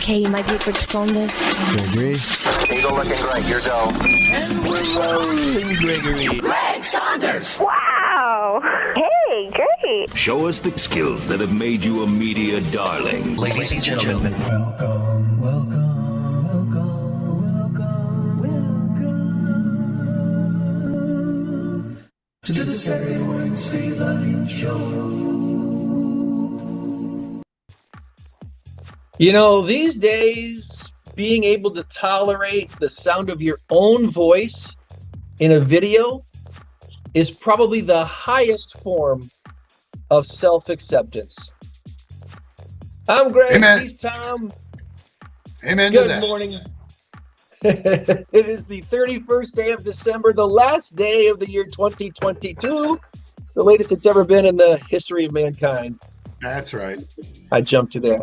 Okay, you might be for Saunders. Gregory. Eagle looking great. You're go. And we're rolling, Gregory. Greg Saunders. Wow. Hey, great. Show us the skills that have made you a media darling. Ladies and gentlemen. Welcome, welcome, welcome, welcome, welcome to the Stateline Stateline Show. You know, these days, being able to tolerate the sound of your own voice in a video is probably the highest form of self-acceptance. I'm Greg. Amen. He's Tom. Amen to Good that. morning. It is the 31st day of December, the last day of the year 2022, the latest it's ever been in the history of mankind. That's right. I jumped in there,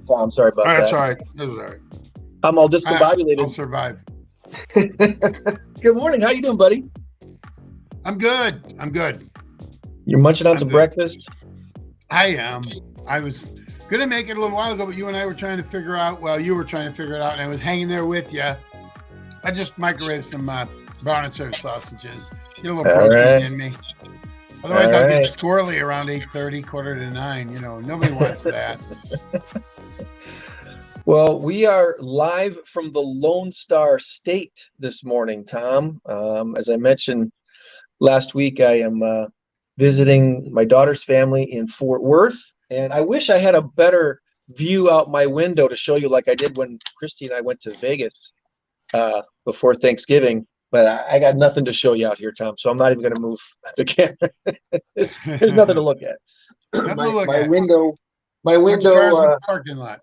Tom. Sorry about that. That's all right. That's all right. I'm all I'll discombobulated. survive. Good morning. How you doing, buddy? I'm good. I'm good. You're munching on I'm some good. breakfast? I am. I was going to make it a little while ago, but you and I were trying to figure out, well, you were trying to figure it out, and I was hanging there with you. I just microwaved some brown and served sausages. Get a little All protein right. in me. Otherwise, All I'll right. get squirrely around 8:30, 8:45. You know, nobody wants that. Well, we are live from the Lone Star State this morning, Tom. As I mentioned last week, I am visiting my daughter's family in Fort Worth, and I wish I had a better view out my window to show you like I did when Christy and I went to Vegas before Thanksgiving. But I got nothing to show you out here, Tom, so I'm not even going to move the camera. There's nothing to look at. Nothing to look my at. window, Bunch of cars in the parking lot.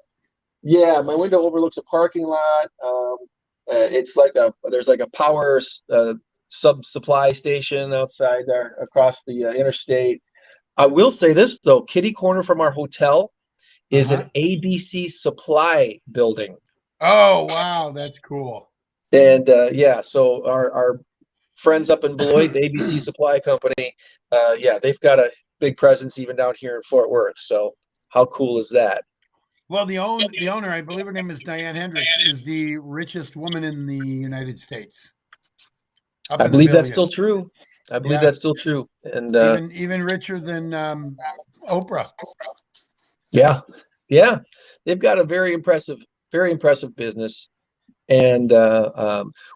yeah, my window overlooks a parking lot. It's like there's like a power supply station outside there across the interstate. I will say this though, kitty corner from our hotel is an ABC Supply building. Oh, wow. That's cool. And yeah, so our friends up in Beloit, the ABC Supply Company, yeah, they've got a big presence even down here in Fort Worth. So how cool is that? Well, the owner, I believe her name is Diane Hendricks, is the richest woman in the United States. I believe that's still true. I believe Yeah. that's still true. And even richer than Oprah. yeah, they've got a very impressive business. And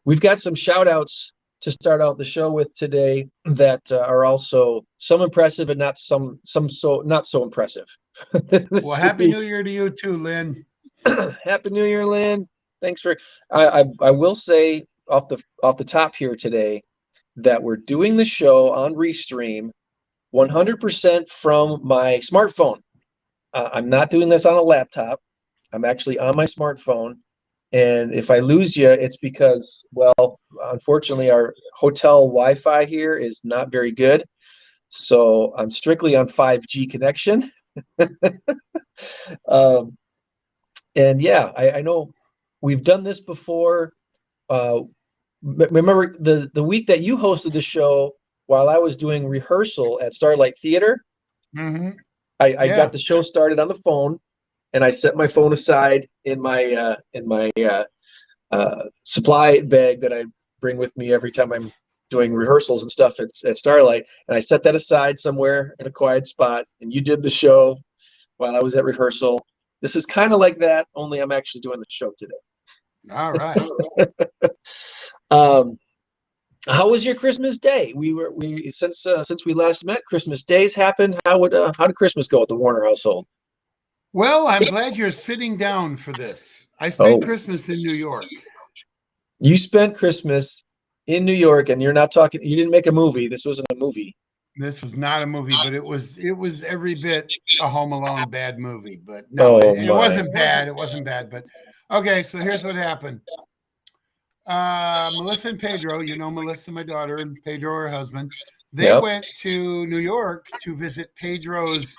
we've got some shout outs to start out the show with today that are also some impressive and not so impressive. Well, Happy New Year to you too, Lynn. Happy New Year, Lynn. Thanks for I will say off the top here today that we're doing the show on Restream 100% from my smartphone. I'm not doing this on a laptop. I'm actually on my smartphone. And if I lose you, it's because, well, unfortunately, our hotel Wi-Fi here is not very good. So I'm strictly on 5G connection. And yeah, I know we've done this before. Remember the week that you hosted the show while I was doing rehearsal at Starlight Theater? Mm-hmm. I got the show started on the phone. And I set my phone aside in my supply bag that I bring with me every time I'm doing rehearsals and stuff at Starlight. And I set that aside somewhere in a quiet spot. And you did the show while I was at rehearsal. This is kind of like that, only I'm actually doing the show today. All right. How was your Christmas day? Since we last met, Christmas days happened. How did Christmas go at the Warner household? Well, I'm glad you're sitting down for this. I spent Christmas in New York. You spent Christmas in New York, and you're not talking. You didn't make a movie. This wasn't a movie. This was not a movie, but it was every bit a Home Alone bad movie. But no, it wasn't bad. It wasn't bad. But okay, so here's what happened. Melissa and Pedro, you know Melissa, my daughter, and Pedro, her husband, they went to New York to visit Pedro's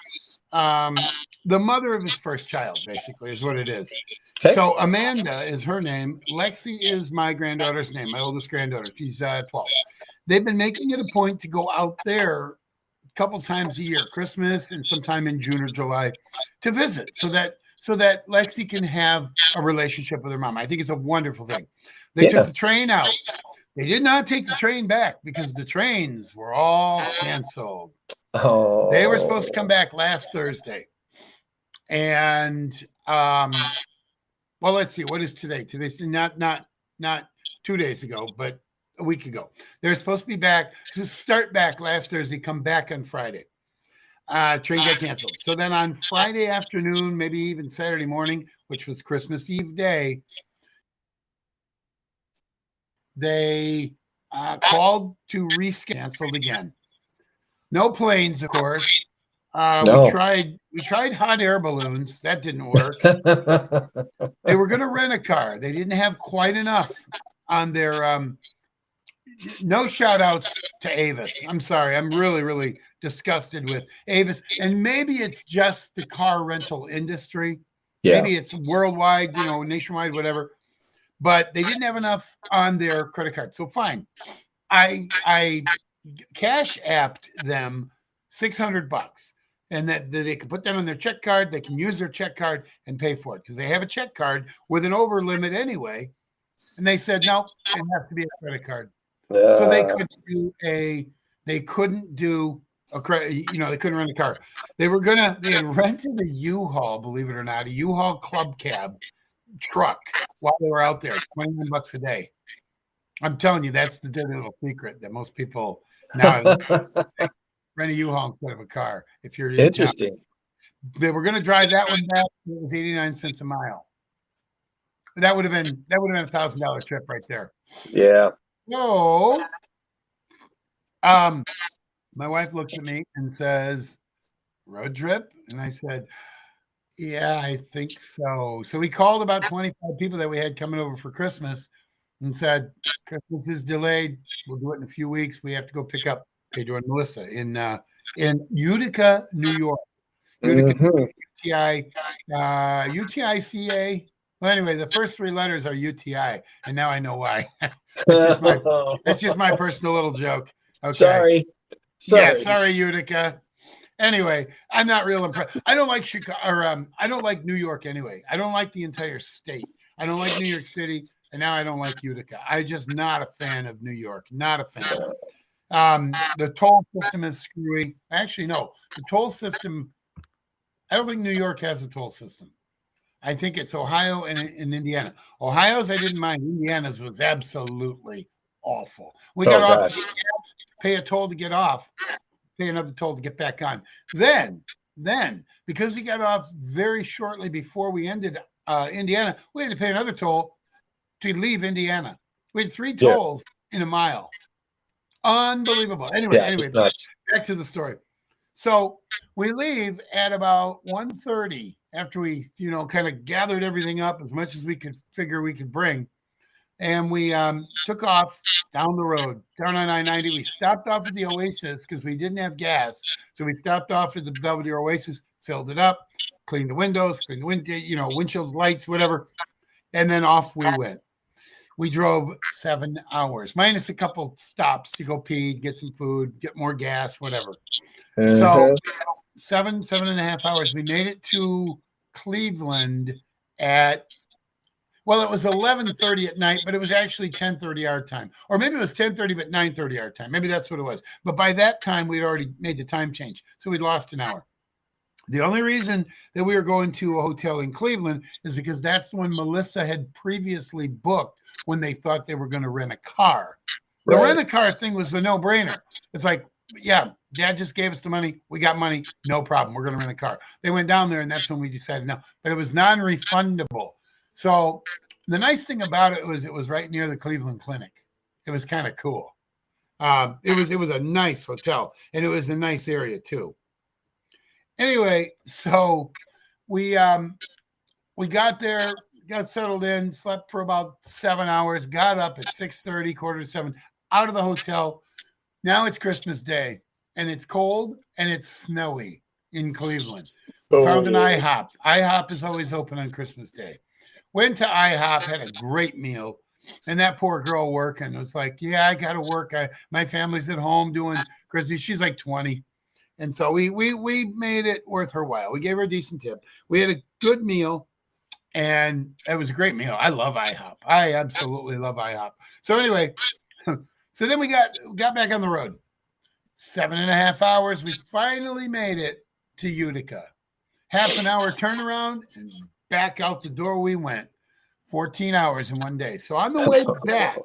the mother of his first child, basically, is what it is. Okay. So Amanda is her name. Lexi is my granddaughter's name, my oldest granddaughter. She's 12. They've been making it a point to go out there a couple times a year, Christmas and sometime in June or July, to visit, so that so that Lexi can have a relationship with her mom. I think it's a wonderful thing. They took the train out. They did not take the train back because the trains were all canceled. Oh. They were supposed to come back last Thursday. And well, let's see, what is today? Today's not 2 days ago, but a week ago. They're supposed to be back, to start back last Thursday, come back on Friday. Train got canceled. So then on Friday afternoon, maybe even Saturday morning, which was Christmas Eve day, they called to reschedule again. No planes, of course. No. We tried hot air balloons. That didn't work. They were going to rent a car. They didn't have quite enough on their no shout outs to Avis. I'm sorry. I'm really, really disgusted with Avis. And maybe it's just the car rental industry. Yeah. Maybe it's worldwide, nationwide, whatever. But they didn't have enough on their credit card. So fine. I cash apped them $600, and that they can put that on their check card. They can use their check card and pay for it because they have a check card with an over limit anyway. And they said, no, it has to be a credit card. So they couldn't do a credit, they couldn't rent a car. They had rented a U-Haul, believe it or not, a U-Haul club cab truck while they were out there, $21 a day. I'm telling you, that's the dirty little secret that most people now rent a U-Haul instead of a car. If you're interesting, they were going to drive that one back. It was 89 cents a mile. That would have been $1,000 trip right there. Yeah. So, my wife looks at me and says, "Road trip?" And I said, "Yeah, I think so." So we called about 25 people that we had coming over for Christmas and said, "Christmas is delayed. We'll do it in a few weeks. We have to go pick up Pedro and Melissa in Utica, New York." Utica, UTICA. Well, anyway, the first three letters are UTI, and now I know why. That's just my personal little joke. Okay. Sorry. Sorry, Utica. Anyway, I'm not real impressed. I don't like Chicago, or I don't like New York anyway. I don't like the entire state. I don't like New York City, and now I don't like Utica. I'm just not a fan of New York. Not a fan. The toll system is screwy. Actually, no. The toll system, I don't think New York has a toll system. I think it's Ohio and Indiana. Ohio's I didn't mind. Indiana's was absolutely awful. We got off, pay a toll to get off, pay another toll to get back on. Then, because we got off very shortly before we ended Indiana, we had to pay another toll to leave Indiana. We had 3 tolls in a mile. Unbelievable. Anyway, back to the story. So we leave at about 1:30 after we, kind of gathered everything up as much as we could figure we could bring. And we took off down the road, down on I-90. We stopped off at the Oasis because we didn't have gas. So we stopped off at the Belvedere Oasis, filled it up, cleaned the windows, cleaned the windshields, lights, whatever. And then off we went. We drove 7 hours, minus a couple stops to go pee, get some food, get more gas, whatever. So 7.5 hours. We made it to Cleveland at, well, it was 11:30 at night, but it was actually 10:30 our time. Or maybe it was 10:30, but 9:30 our time. Maybe that's what it was. But by that time, we'd already made the time change. So we'd lost an hour. The only reason that we were going to a hotel in Cleveland is because that's when Melissa had previously booked when they thought they were going to rent a car. The rent-a-car thing was the no-brainer. It's like, yeah, Dad just gave us the money. We got money. No problem. We're going to rent a car. They went down there, and that's when we decided no. But it was non-refundable. So the nice thing about it was right near the Cleveland Clinic. It was kind of cool. It was a nice hotel, and it was a nice area too. Anyway, so we got there, got settled in, slept for about 7 hours, got up at 6:30, 6:45, out of the hotel. Now it's Christmas Day, and it's cold and it's snowy in Cleveland. We found an IHOP. IHOP is always open on Christmas Day. Went to IHOP, had a great meal, and that poor girl working was like, yeah, I got to work. My family's at home doing Christmas. She's like 20. And so we made it worth her while. We gave her a decent tip. We had a good meal, and it was a great meal. I love IHOP. I absolutely love IHOP. So anyway, so then we got back on the road. 7.5 hours. We finally made it to Utica. Half an hour turnaround, and back out the door we went. 14 hours in one day. So on the way back,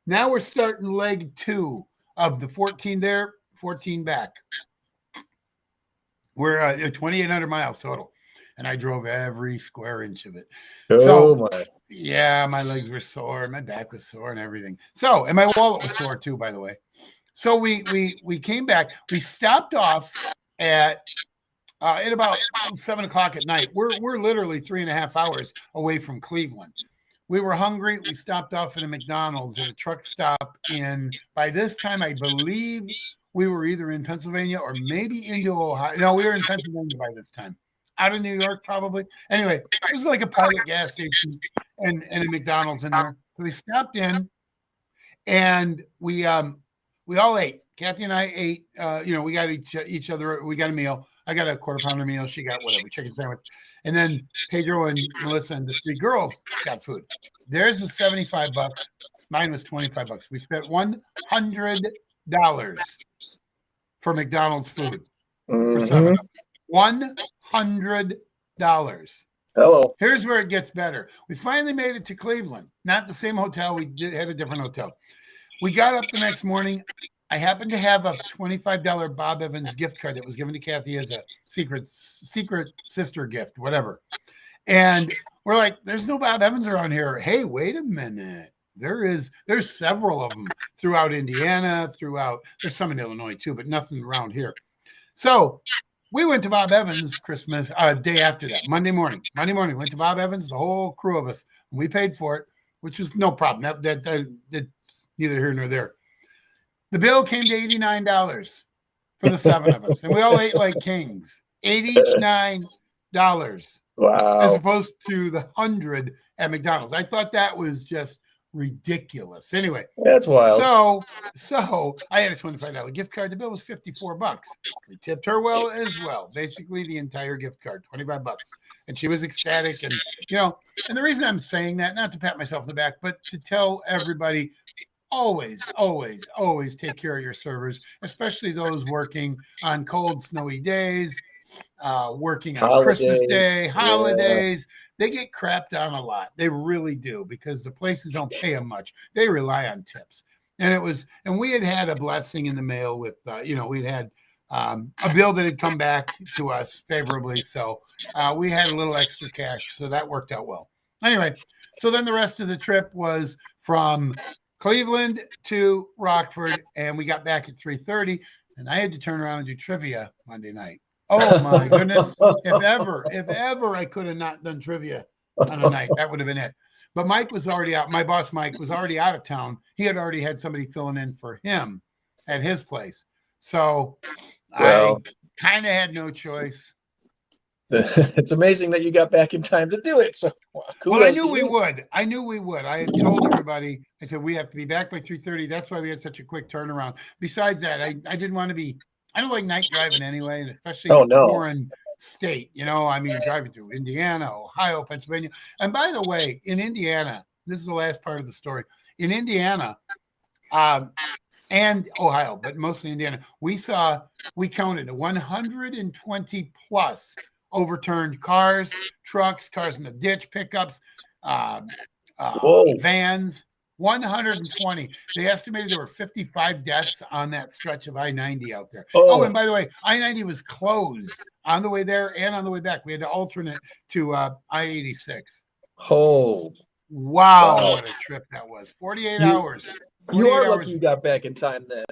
now we're starting leg 2 of the 14 there, 14 back. We're 2,800 miles total, and I drove every square inch of it. My. Yeah, my legs were sore, my back was sore, and everything. So, and my wallet was sore too, by the way. So we came back. We stopped off at about 7 o'clock at night. We're literally 3.5 hours away from Cleveland. We were hungry. We stopped off at a McDonald's at a truck stop by this time, I believe we were either in Pennsylvania or maybe into Ohio. No, we were in Pennsylvania by this time. Out of New York, probably. Anyway, it was like a pilot gas station and a McDonald's in there. So we stopped in, and we all ate. Kathy and I ate. We got each other. We got a meal. I got a quarter pounder meal. She got whatever, chicken sandwich. And then Pedro and Melissa and the 3 girls got food. Theirs was $75. Mine was $25. We spent $100 for McDonald's food for 7 of us. $100. Hello. Here's where it gets better. We finally made it to Cleveland. Not the same hotel. We had a different hotel. We got up the next morning. I happened to have a $25 Bob Evans gift card that was given to Kathy as a secret sister gift, whatever. And we're like, there's no Bob Evans around here. Hey, wait a minute. There's several of them throughout Indiana, there's some in Illinois too, but nothing around here. So we went to Bob Evans Christmas, day after that, Monday morning, went to Bob Evans, the whole crew of us. And we paid for it, which was no problem. That neither here nor there. The bill came to $89 for the 7 of us, and we all ate like kings. $89. Wow. As opposed to the 100 at McDonald's. I thought that was just ridiculous. Anyway, that's wild. So I had a $25 gift card. The bill was $54. We tipped her well as well. Basically, the entire gift card, $25, and she was ecstatic. And and the reason I'm saying that, not to pat myself on the back, but to tell everybody, always, always, always take care of your servers, especially those working on cold, snowy days, working on holidays, Christmas Day, holidays. Yeah. They get crapped on a lot. They really do, because the places don't pay them much. They rely on tips. And we had a blessing in the mail with, we'd had a bill that had come back to us favorably. So we had a little extra cash. So that worked out well. Anyway, so then the rest of the trip was from Cleveland to Rockford, and we got back at 3:30, and I had to turn around and do trivia Monday night. Oh my goodness. If ever I could have not done trivia on a night, that would have been it. But Mike was already out. My boss, Mike, was already out of town. He had already had somebody filling in for him at his place. So I kind of had no choice. It's amazing that you got back in time to do it. So, I knew we would. I had told everybody, I said, we have to be back by 3:30. That's why we had such a quick turnaround. Besides that, I didn't want to be, I don't like night driving anyway, and especially foreign state, driving through Indiana, Ohio, Pennsylvania. And by the way, in Indiana, this is the last part of the story. In Indiana, and Ohio, but mostly Indiana, we counted 120 plus overturned cars, trucks, cars in the ditch, pickups, vans, 120. They estimated there were 55 deaths on that stretch of I-90 out there. Oh, and by the way, I-90 was closed on the way there and on the way back. We had to alternate to I-86. Oh, wow, what a trip that was. 48 hours. 48 you are hours. lucky you got back in time then.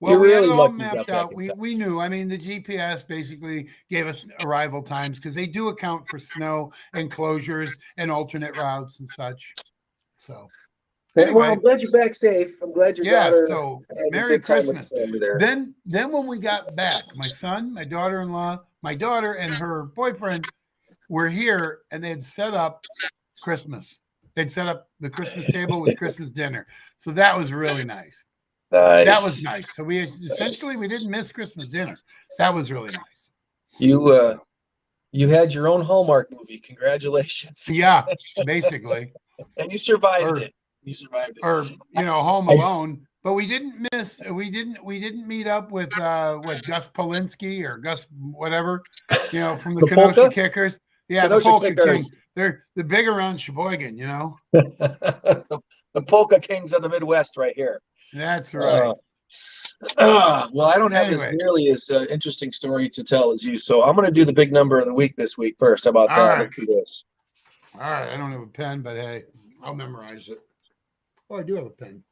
Well, we had it all mapped out. We knew. The GPS basically gave us arrival times because they do account for snow and closures and alternate routes and such. So, anyway. Well, I'm glad you're back safe. I'm glad your daughter. So Merry Christmas. Then when we got back, my son, my daughter-in-law, my daughter, and her boyfriend were here, and they had set up Christmas. They'd set up the Christmas table with Christmas dinner. So that was really nice. Nice. That was nice. So we essentially we didn't miss Christmas dinner. That was really nice. You had your own Hallmark movie. Congratulations. Yeah, basically. And you survived it. You survived it. Or Home Alone. But we didn't miss. We didn't meet up with Gus Polinski or Gus whatever, from the Kenosha Polka? Kickers. Yeah, Kenosha the Polka Kickers. King. They're the big around Sheboygan. The Polka Kings of the Midwest, right here. That's right. Well, I don't have Anyway. as nearly as interesting story to tell as you, so I'm going to do the big number of the week this week first. How about All that? right. Let's do this. All right. I don't have a pen, but hey, I'll memorize it. Oh, I do have a pen.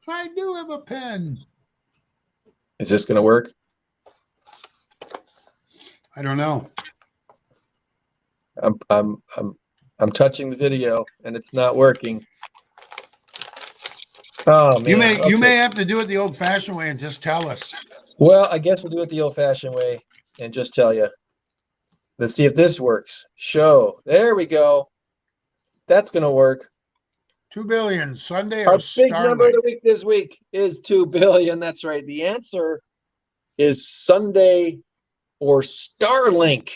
I do have a pen. Is this going to work? I don't know. I'm touching the video and it's not working. Oh man. You may have to do it the old-fashioned way and just tell us. Well, I guess we'll do it the old-fashioned way and just tell you. Let's see if this works. Show. There we go. That's going to work. 2 billion Sunday Our or big number of Starlink? the week this week is 2 billion. That's right. The answer is Sunday or Starlink.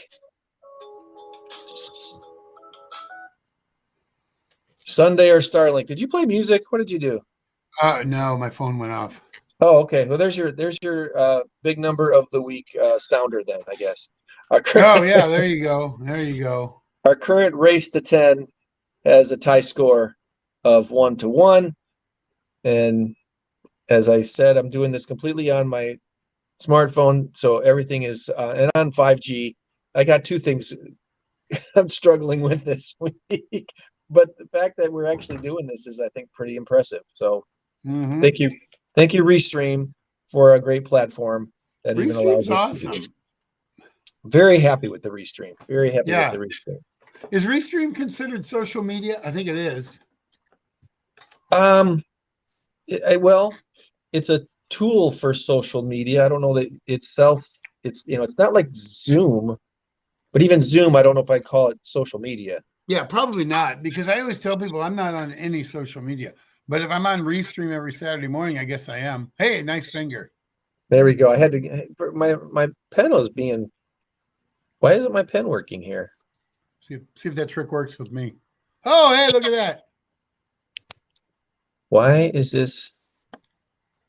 Sunday or Starlink. Did you play music? What did you do? No, my phone went off. Oh, okay. Well, there's your big number of the week sounder then, I guess. Oh yeah, there you go. There you go. Our current race to 10 has a tie score of 1-1. And as I said, I'm doing this completely on my smartphone, so everything is and on 5G. I got two things I'm struggling with this week, but the fact that we're actually doing this is, I think, pretty impressive. So thank you, Restream, for a great platform that even allows us to do this. Very happy with the Restream. Very happy with the Restream. Is Restream considered social media? I think it is. Well, it's a tool for social media. I don't know that itself. It's it's not like Zoom, but even Zoom, I don't know if I call it social media. Yeah, probably not, because I always tell people I'm not on any social media. But if I'm on Restream every Saturday morning, I guess I am. Hey, nice finger. There we go. I had to. My pen was being. Why isn't my pen working here? See if that trick works with me. Oh, hey, look at that. Why is this?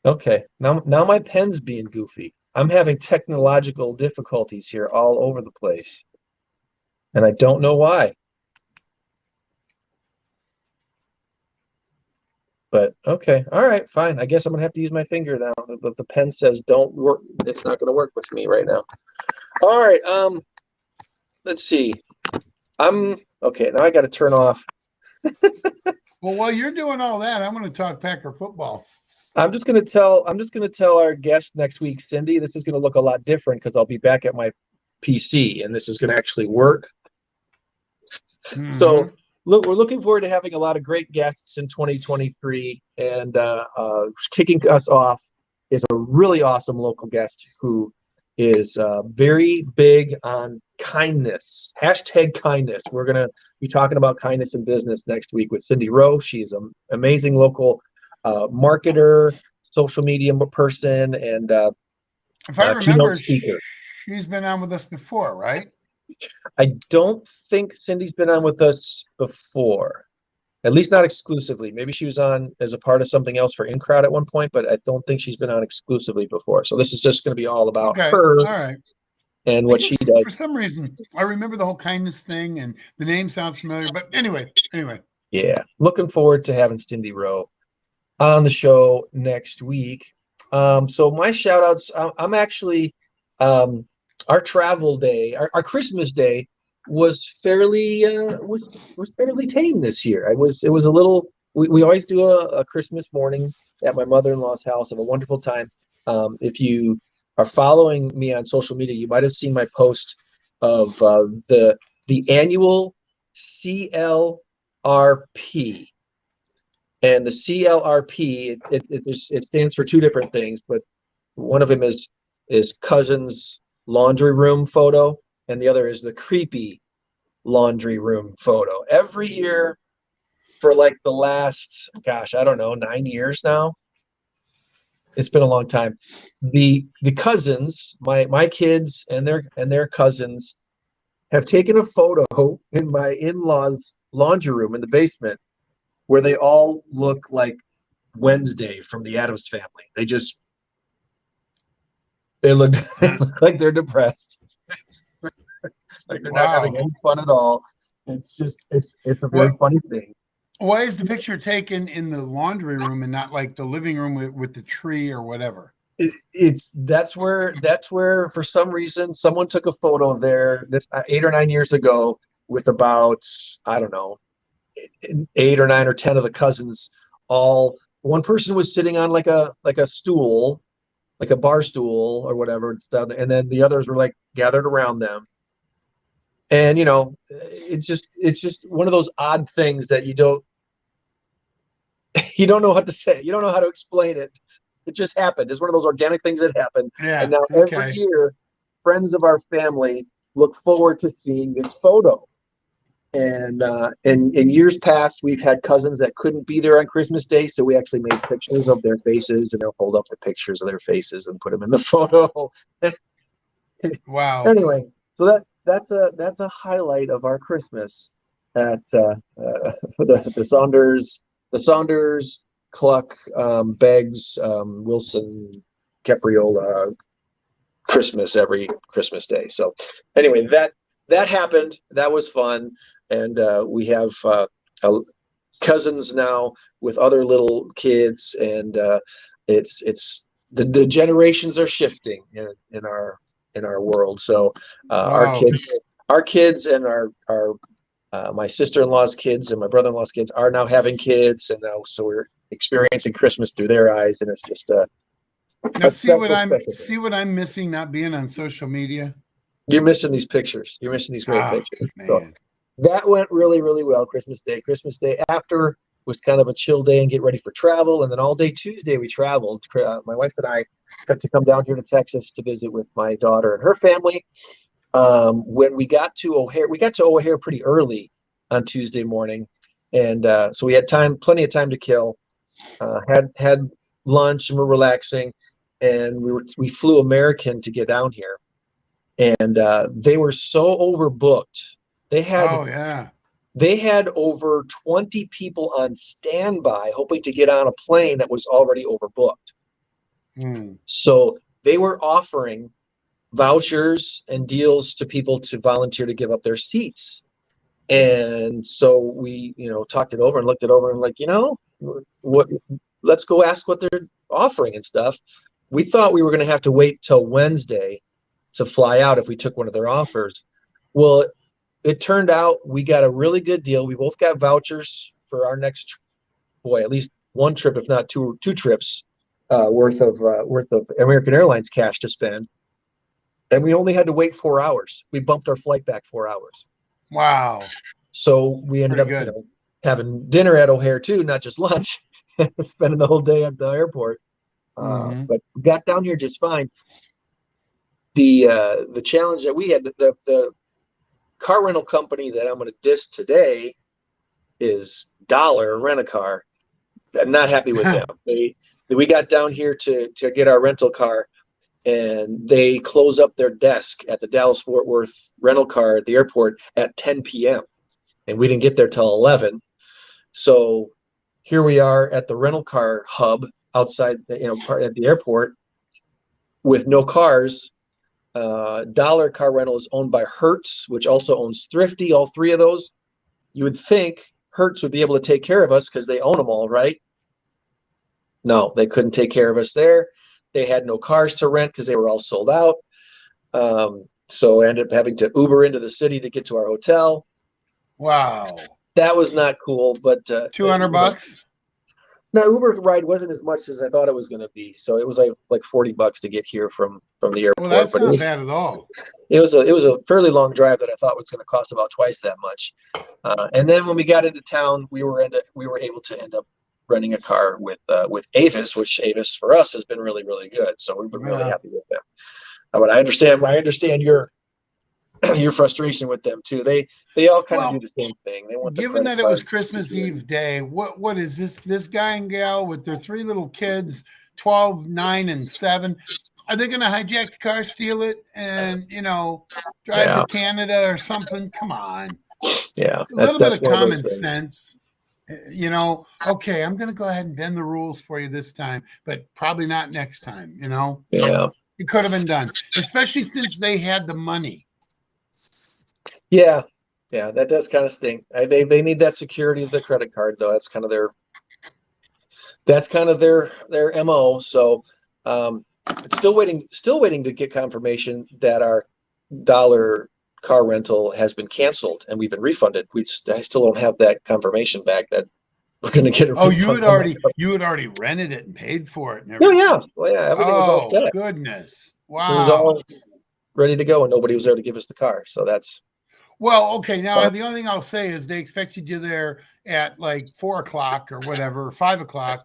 Okay, now my pen's being goofy. I'm having technological difficulties here all over the place, and I don't know why. But okay, all right, fine. I guess I'm gonna have to use my finger now. But the pen says don't work. It's not gonna work with me right now. All right. Let's see. Okay. Now I got to turn off. Well, while you're doing all that, I'm going to talk Packer football. I'm just going to tell our guest next week, Cindy, this is going to look a lot different because I'll be back at my PC and this is going to actually work. So look, we're looking forward to having a lot of great guests in 2023, and kicking us off is a really awesome local guest who is very big on kindness. #kindness. We're going to be talking about kindness in business next week with Cindy Rowe. She's an amazing local marketer, social media person, and if I remember, keynote speaker. She's been on with us before, right? I don't think Cindy's been on with us before, at least not exclusively. Maybe she was on as a part of something else for In Crowd at one point, but I don't think she's been on exclusively before. So this is just going to be all about her. All right. And what she does. For some reason, I remember the whole kindness thing, and the name sounds familiar. But anyway. Yeah, looking forward to having Cindy Rowe on the show next week. So my shout outs, I'm actually, our travel day, our Christmas day was fairly tame this year. It was a little. We always do a Christmas morning at my mother-in-law's house. Have a wonderful time. If you are following me on social media, you might have seen my post of the annual CLRP, and the CLRP it stands for two different things, but one of them is Cousin's laundry room photo, and the other is the creepy laundry room photo. Every year for like the last, gosh, I don't know, 9 years now, It's been a long time. The cousins, my kids and their cousins have taken a photo in my in-laws' laundry room in the basement where they all look like Wednesday from the Addams Family. They look, they look like they're depressed. Like they're not having any fun at all. It's just it's a very funny thing. Why is the picture taken in the laundry room and not like the living room with the tree or whatever? That's where for some reason someone took a photo there this 8 or 9 years ago with about, I don't know, 8 or 9 or 10 of the cousins. All one person was sitting on like a stool, like a bar stool or whatever, and then the others were like gathered around them. And it's just one of those odd things that you don't know what to say. You don't know how to explain it. It just happened. It's one of those organic things that happened. Yeah. And now every year, friends of our family look forward to seeing this photo. And in years past, we've had cousins that couldn't be there on Christmas Day, so we actually made pictures of their faces, and they'll hold up the pictures of their faces and put them in the photo. Wow. Anyway, so that's a highlight of our Christmas at the Saunders, Cluck, Beggs, Wilson, Capriola Christmas every Christmas Day. So anyway, that happened. That was fun. And we have cousins now with other little kids, and it's the generations are shifting in our world. So our kids and our my sister-in-law's kids and my brother-in-law's kids are now having kids, and now so we're experiencing Christmas through their eyes, and it's just now see what I'm missing not being on social media. You're missing these pictures. You're missing these great pictures. Man. So that went really, really well. Christmas Day after was kind of a chill day and get ready for travel, and then all day Tuesday we traveled. My wife and I got to come down here to Texas to visit with my daughter and her family. When we got to O'Hare pretty early on Tuesday morning, and so we had plenty of time to kill. Had lunch and we're relaxing, and we flew American to get down here, and they were so overbooked. They had over 20 people on standby hoping to get on a plane that was already overbooked. So they were offering vouchers and deals to people to volunteer to give up their seats. And so we, talked it over and looked it over and like, let's go ask what they're offering and stuff. We thought we were going to have to wait till Wednesday to fly out if we took one of their offers. Well, it turned out we got a really good deal. We both got vouchers for our next, at least one trip, if not two trips worth of American Airlines cash to spend. And we only had to wait 4 hours. We bumped our flight back 4 hours. Wow. So we ended up having dinner at O'Hare too, not just lunch, spending the whole day at the airport. But we got down here just fine. The challenge that we had, the car rental company that I'm going to diss today is Dollar Rent-A-Car. I'm not happy with them. We got down here to get our rental car, and they close up their desk at the Dallas-Fort Worth rental car at the airport at 10 p.m. And we didn't get there till 11. So here we are at the rental car hub outside at the airport with no cars. Dollar Car Rental is owned by Hertz, which also owns Thrifty, all three of those. You would think Hertz would be able to take care of us because they own them all, right? No, they couldn't take care of us there. They had no cars to rent because they were all sold out. So I ended up having to Uber into the city to get to our hotel. Wow. That was not cool, but $200? No, Uber ride wasn't as much as I thought it was going to be. So it was like $40 to get here from the airport. Well, that's not bad at all. It was a fairly long drive that I thought was going to cost about twice that much. And then when we got into town, we were able to end up renting a car with Avis, which Avis for us has been really, really good. So we've been really happy with them. But I understand your frustration with them too. They all kind of do the same thing. They want given that it was Christmas Eve day, what is this guy and gal with their 3 little kids, 12, 9, and 7. Are they going to hijack the car, steal it, and, drive to Canada or something? Come on. Yeah. A little bit of one common those things. sense. Okay, I'm going to go ahead and bend the rules for you this time, but probably not next time, Yeah. It could have been done, especially since they had the money. Yeah. Yeah. That does kind of stink. They need that security of the credit card, though. That's kind of their MO. So, still waiting to get confirmation that our dollar car rental has been canceled and we've been refunded. I still don't have that confirmation back that we're going to get a refund. You had already rented it and paid for it and Oh, everything. yeah. Well, yeah, everything was all set. Goodness. It was Wow. all ready to go and nobody was there to give us the car. So that's Well, okay. Now the only thing I'll say is they expected you there at like 4:00 or whatever, 5:00.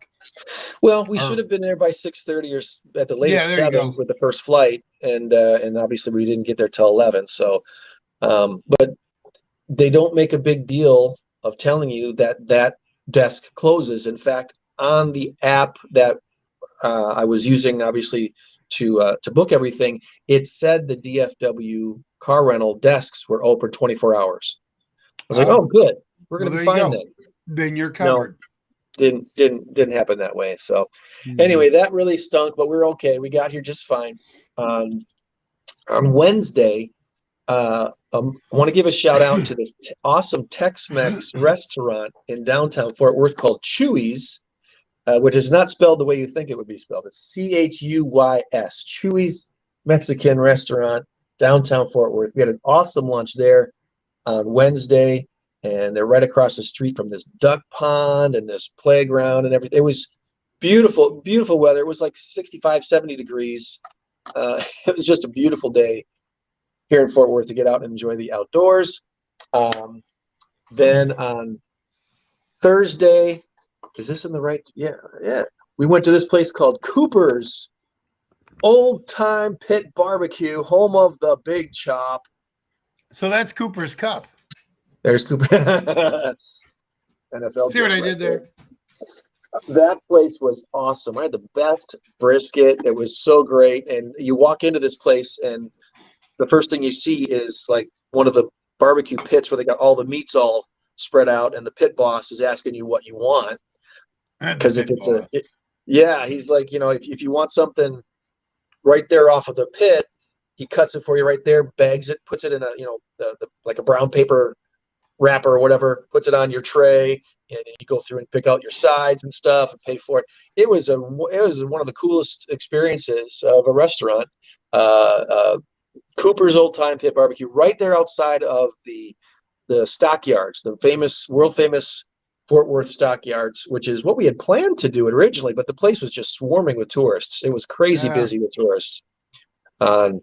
well, we should have been there by 6:30 or at the latest there you 7 go. with the first flight, and obviously we didn't get there till 11. So, but they don't make a big deal of telling you that desk closes. In fact, on the app that I was using, obviously to book everything, it said the DFW car rental desks were open 24 hours. I was like, oh, good, we're gonna be fine then. Then you're covered. No, didn't happen that way. So anyway, that really stunk, but we're okay. We got here just fine. On Wednesday, I want to give a shout out to this awesome Tex-Mex restaurant in downtown Fort Worth called Chuy's, which is not spelled the way you think it would be spelled. It's Chuys, Chuy's Mexican restaurant, downtown Fort Worth. We had an awesome lunch there on Wednesday, and they're right across the street from this duck pond and this playground and everything. It was beautiful, beautiful weather. It was like 65, 70 degrees. It was just a beautiful day here in Fort Worth to get out and enjoy the outdoors. Then on Thursday, is this in the right? Yeah. We went to this place called Cooper's Old Time Pit Barbecue, home of the Big Chop. So that's Cooper's Cup. There's Cooper. NFL. See what I did there? That place was awesome. I had the best brisket. It was so great. And you walk into this place, and the first thing you see is like one of the barbecue pits where they got all the meats all spread out, and the pit boss is asking you what you want. Because if it's he's like, if you want something right there off of the pit, he cuts it for you right there, bags it, puts it in a, like a brown paper wrapper or whatever, puts it on your tray, and you go through and pick out your sides and stuff and pay for it. It was one of the coolest experiences of a restaurant. Cooper's Old Time Pit Barbecue, right there outside of the stockyards, the world famous Fort Worth stockyards, which is what we had planned to do originally, but the place was just swarming with tourists. It was crazy busy with tourists on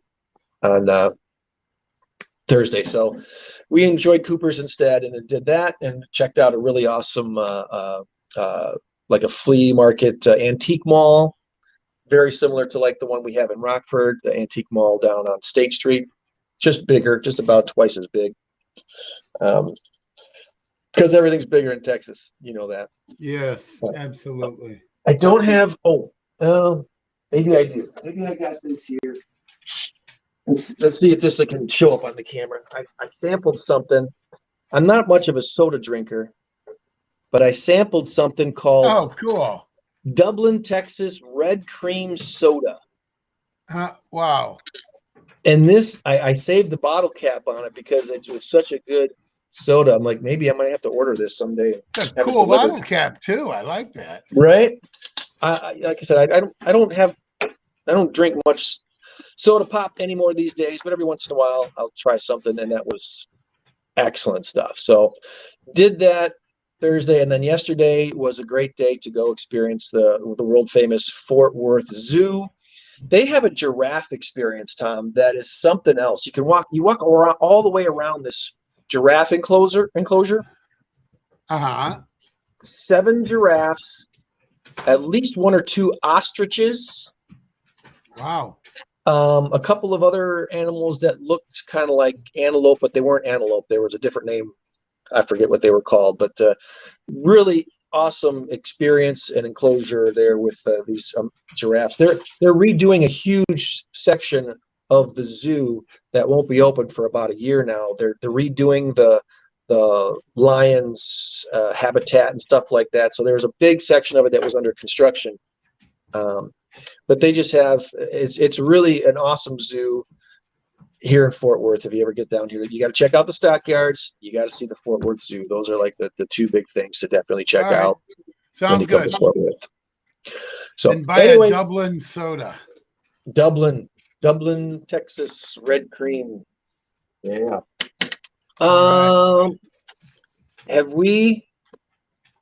Thursday. So we enjoyed Cooper's instead, and did that, and checked out a really awesome like a flea market antique mall, very similar to like the one we have in Rockford, the antique mall down on State Street, just bigger, just about twice as big. Because everything's bigger in Texas, you know that. Yes, absolutely. I don't have. Maybe I do. Maybe I got this here. Let's see if this can show up on the camera. I sampled something. I'm not much of a soda drinker, but I sampled something called. Oh, cool. Dublin, Texas Red Cream Soda. Wow. And this, I saved the bottle cap on it because it was such a good soda. I'm like, maybe I might have to order this someday. It's a cool bottle cap too. I like that. Right? Like I said, I don't drink much soda pop anymore these days, but every once in a while I'll try something, and that was excellent stuff. So did that Thursday, and then yesterday was a great day to go experience the world famous Fort Worth Zoo. They have a giraffe experience, Tom, that is something else. You walk around all the way around this giraffe enclosure. 7 giraffes, at least 1 or 2 ostriches. Wow. A couple of other animals that looked kind of like antelope, but they weren't antelope. There was a different name. I forget what they were called, but really awesome experience and enclosure there with these giraffes. They're redoing a huge section of the zoo that won't be open for about a year now. They're redoing the lions habitat and stuff like that. So there was a big section of it that was under construction. But they just have it's really an awesome zoo here in Fort Worth. If you ever get down here, you got to check out the stockyards. You got to see the Fort Worth Zoo. Those are like the two big things to definitely check out. Sounds good. Fort Worth. So and buy anyway, a Dublin soda. Dublin, Texas red cream. Yeah. Have we?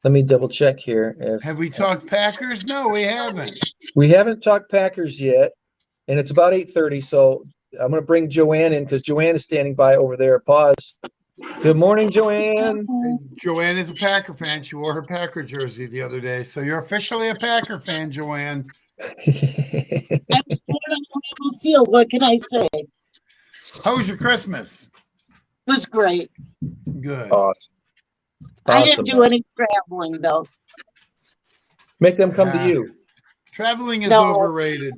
Let me double check here. Have we talked Packers? No, we haven't. We haven't talked Packers yet, and it's about 8:30. So I'm going to bring Joann in because Joann is standing by over there at PAWS. Good morning, Joann. Joann is a Packer fan. She wore her Packer jersey the other day. So you're officially a Packer fan, Joann. What can I say? How was your Christmas? It was great. Good. Awesome. I didn't do any traveling though. Make them come to you. Traveling is No. overrated.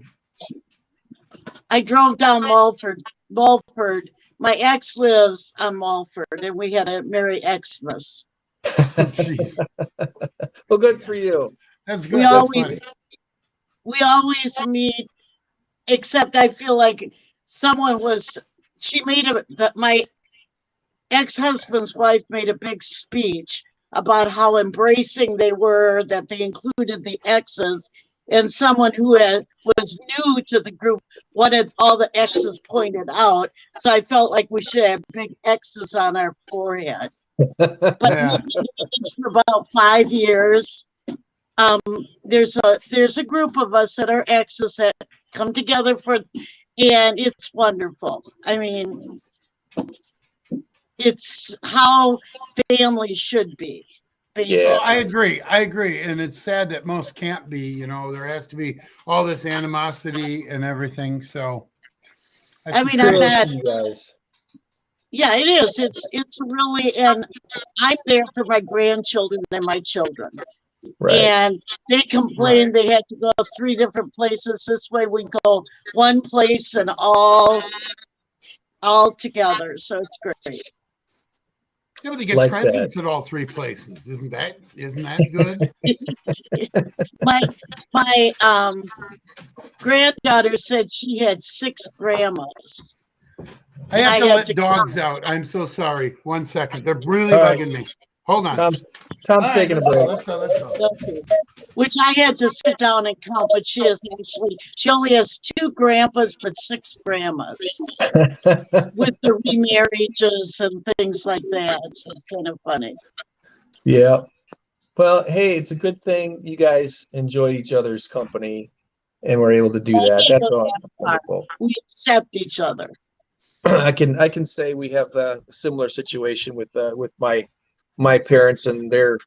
I drove down Mulford. My ex lives on Mulford, and we had a Merry Xmas. Jeez. Well, good for you. That's good. We That's always- funny. We always meet, except I feel like my ex-husband's wife made a big speech about how embracing they were, that they included the exes, and someone who was new to the group wanted all the exes pointed out. So I felt like we should have big X's on our forehead. But Yeah. it's for about 5 years. There's a group of us that are exes that come together and it's wonderful. I mean, it's how family should be. Basically. Yeah. I agree. And it's sad that most can't be, there has to be all this animosity and everything. So I mean, Kudos I've had, to you guys. yeah, it is. It's really, and I'm there for my grandchildren and my children. Right. And they complained they had to go 3 different places. This way we go one place and all together. So it's great. yeah, but they get Like presents at all 3 places. Isn't that good? My granddaughter said she had 6 grandmas. I have to I had let to dogs out. I'm so sorry. 1 second. They're really All right. bugging me. Hold on. Tom's All right, taking a let's break. go. Let's go. Which I had to sit down and count, but she only has 2 grandpas, but 6 grandmas with the remarriages and things like that. So it's kind of funny. Yeah. Well, hey, it's a good thing you guys enjoyed each other's company and were able to do that. That's all wonderful. We accept each other. I can say we have a similar situation with my parents and their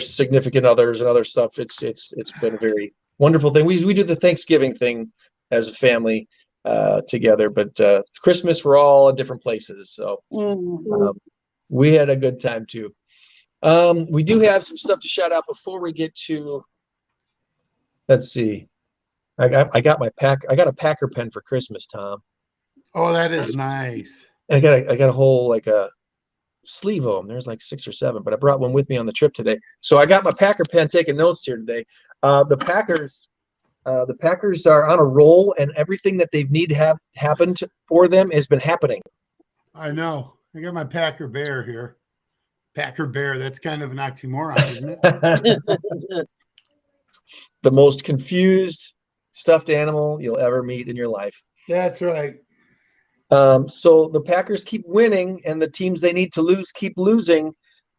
significant others and other stuff. It's been a very wonderful thing. We do the Thanksgiving thing as a family together, but Christmas we're all in different places, so we had a good time too. We do have some stuff to shout out before we get to. Let's see. I got a Packer pen for Christmas, Tom. Oh, that is nice. And I got a whole like a sleeve of them. There's like 6 or 7, but I brought one with me on the trip today. So I got my Packer pen taking notes here today. The Packers are on a roll, and everything that they need to have happened for them has been happening. I know. I got my Packer bear here. Packer bear. That's kind of an oxymoron, isn't it? The most confused stuffed animal you'll ever meet in your life. That's right. So the Packers keep winning, and the teams they need to lose keep losing.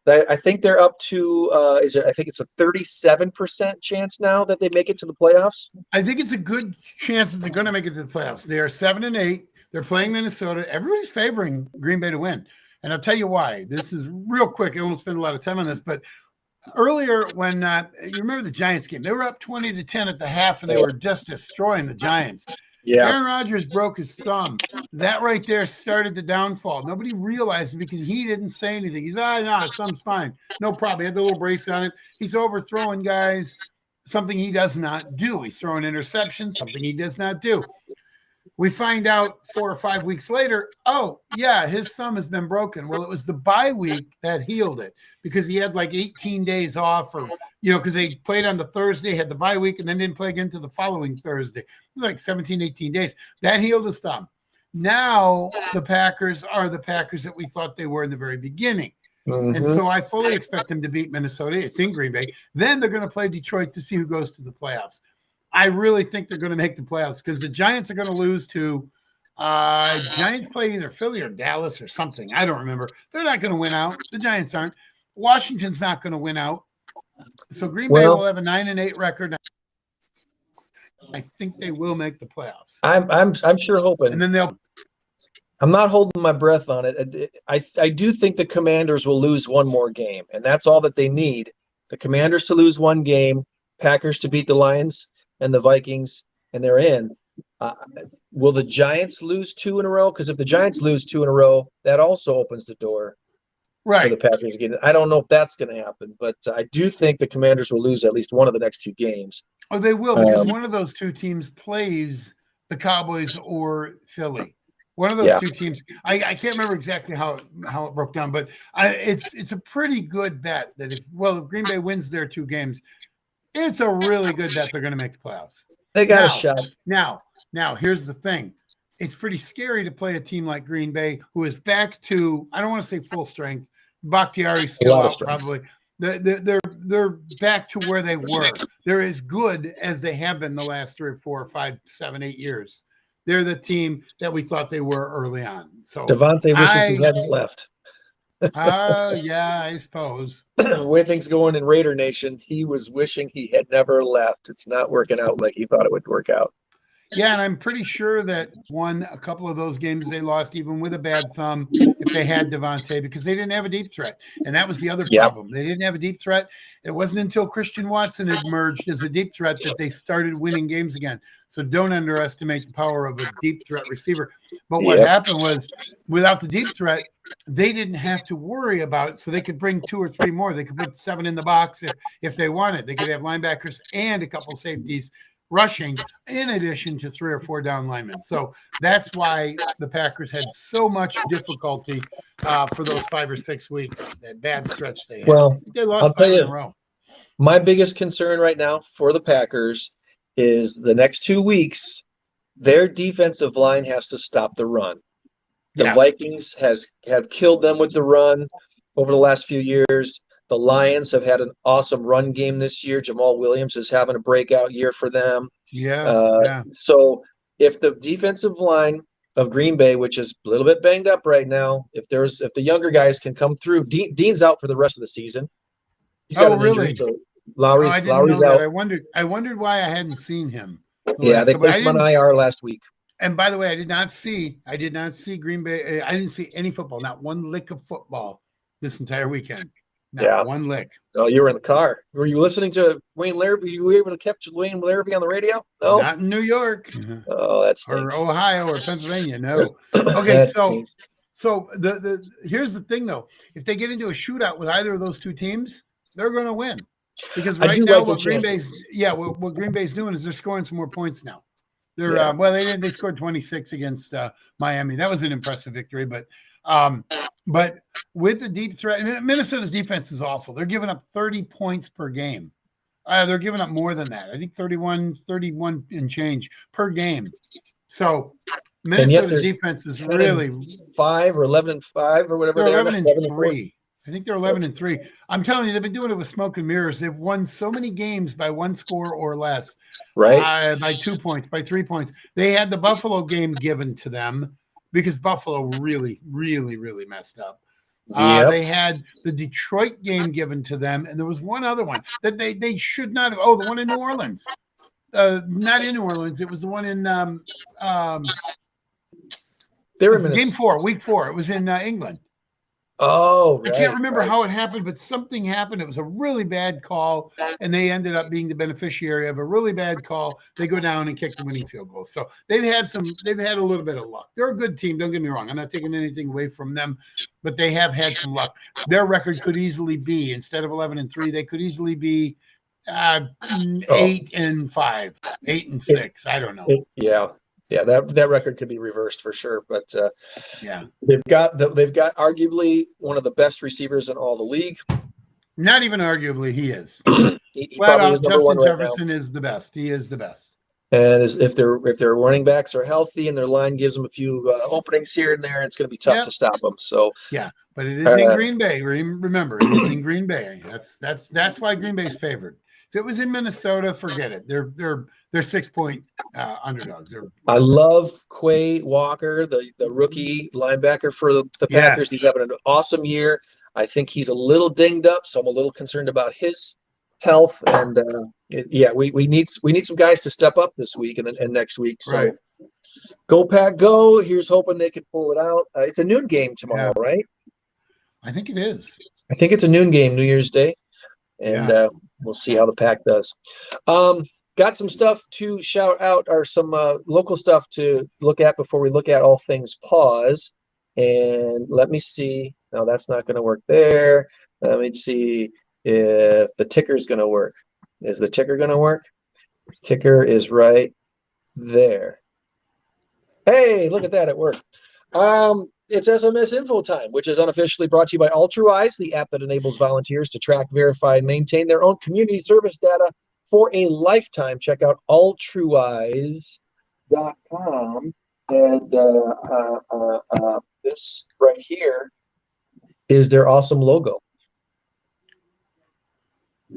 I think they're up to I think it's a 37% chance now that they make it to the playoffs. I think it's a good chance that they're going to make it to the playoffs. They are 7-8. They're playing Minnesota. Everybody's favoring Green Bay to win. And I'll tell you why. This is real quick. I won't spend a lot of time on this, but earlier when you remember the Giants game, they were up 20-10 at the half, and they were just destroying the Giants. Yeah. Aaron Rodgers broke his thumb. That right there started the downfall. Nobody realized it because he didn't say anything. He's, no, his thumb's fine. No problem. He had the little brace on it. He's overthrowing guys, something he does not do. He's throwing interceptions, something he does not do. We find out 4 or 5 weeks later, oh, yeah, his thumb has been broken. Well, it was the bye week that healed it because he had like 18 days off or, because they played on the Thursday, had the bye week, and then didn't play again to the following Thursday. It was like 17, 18 days. That healed his thumb. Now the Packers are the Packers that we thought they were in the very beginning. Mhm. And so I fully expect them to beat Minnesota. It's in Green Bay. Then they're going to play Detroit to see who goes to the playoffs. I really think they're going to make the playoffs because the Giants are going to lose to Giants play either Philly or Dallas or something. I don't remember. They're not going to win out. The Giants aren't. Washington's not going to win out. So Green Bay will have a 9-8 record. I think they will make the playoffs. I'm sure hoping. And then they'll. I'm not holding my breath on it. I do think the Commanders will lose one more game, and that's all that they need. The Commanders to lose one game, Packers to beat the Lions and the Vikings, and they're in. Will the Giants lose 2 in a row? Because if the Giants lose 2 in a row, that also opens the door for the Packers again. I don't know if that's going to happen, but I do think the Commanders will lose at least one of the next 2 games. Oh, they will because one of those 2 teams plays the Cowboys or Philly. One of those 2 teams. I can't remember exactly how it broke down, but it's a pretty good bet that if Green Bay wins their 2 games, it's a really good bet they're going to make the playoffs. They got a shot. Now, here's the thing. It's pretty scary to play a team like Green Bay, who is back to, I don't want to say full strength. Bakhtiari's still out probably. They're back to where they were. They're as good as they have been the last 3 or 4 or 5, 7, 8 years. They're the team that we thought they were early on. So Devontae wishes he hadn't left. Yeah, I suppose. The way things going in Raider Nation, he was wishing he had never left. It's not working out like he thought it would work out. Yeah, and I'm pretty sure that a couple of those games they lost even with a bad thumb if they had Devontae because they didn't have a deep threat. And that was the other problem. They didn't have a deep threat. It wasn't until Christian Watson had emerged as a deep threat that they started winning games again. So don't underestimate the power of a deep threat receiver. But what happened was without the deep threat, they didn't have to worry about it. So they could bring 2 or 3 more. They could put 7 in the box if they wanted. They could have linebackers and a couple safeties rushing in addition to 3 or 4 down linemen. So that's why the Packers had so much difficulty for those 5 or 6 weeks, that bad stretch they had. Well, they lost I'll 5 tell you, in a row. My biggest concern right now for the Packers is the next 2 weeks, their defensive line has to stop the run. The Vikings have killed them with the run over the last few years. The Lions have had an awesome run game this year. Jamal Williams is having a breakout year for them. So if the defensive line of Green Bay, which is a little bit banged up right now, if the younger guys can come through, Dean's out for the rest of the season. He's got an injury, so Lowry's out. I wondered why I hadn't seen him. They placed him on IR last week. And by the way, I did not see Green Bay. I didn't see any football, not one lick of football this entire weekend. Not one lick. Oh, you were in the car. Were you listening to Wayne Larrabee? You were able to catch Wayne Larrabee on the radio? No, not in New York. Oh, that stinks. Or Ohio or Pennsylvania. No. Okay, so the here's the thing though. If they get into a shootout with either of those 2 teams, they're going to win. Because right now, what Green Bay's doing is they're scoring some more points now. They're they scored 26 against Miami. That was an impressive victory, but with the deep threat, Minnesota's defense is awful. They're giving up 30 points per game. They're giving up more than that. I think 31 and change per game. So Minnesota's defense is really 5 or 11-5 or whatever. They're 11-3. I think they're 11-3. I'm telling you, they've been doing it with smoke and mirrors. They've won so many games by 1 score or less, right? By 2 points, by 3 points. They had the Buffalo game given to them because Buffalo really, really, really messed up. They had the Detroit game given to them, and there was one other one that they should not have. Oh, the one in New Orleans. Not in New Orleans. It was the one in they were in game 4, week 4. It was in England. Oh, I right. can't remember how it happened, but something happened. It was a really bad call, and they ended up being the beneficiary of a really bad call. They go down and kick the winning field goal. So they've had a little bit of luck. They're a good team. Don't get me wrong. I'm not taking anything away from them, but they have had some luck. Their record could easily be, instead of 11-3, they could easily be 8-5, 8-6. I don't know. Yeah. That record could be reversed for sure, but Yeah, they've got arguably one of the best receivers in all the league. not even arguably, he is. He Flat probably out, is number Justin one right Jefferson is the best. He is the best. now. And if their running backs are healthy and their line gives them a few openings here and there, it's going to be tough to stop them. So yeah, but it is in Green Bay. Remember, it is in Green Bay. That's why Green Bay's favored. If it was in Minnesota, forget it. They're 6-point underdogs. I love Quay Walker, the rookie linebacker for the Packers. Yes. He's having an awesome year. I think he's a little dinged up, so I'm a little concerned about his health. And we need some guys to step up this week and next week. So Right. Go Pack, go! Here's hoping they can pull it out. It's a noon game tomorrow, right? I think it is. I think it's a noon game, New Year's Day, and we'll see how the Pack does. Got some stuff to shout out, or some local stuff to look at before we look at all things PAWS. And let me see. No, that's not going to work there. Let me see if the ticker's going to work. Is the ticker going to work? The ticker is right there. Hey, look at that. It worked. It's SMS Info Time, which is unofficially brought to you by Altruize, the app that enables volunteers to track, verify, and maintain their own community service data for a lifetime. Check out altruize.com. And this right here is their awesome logo.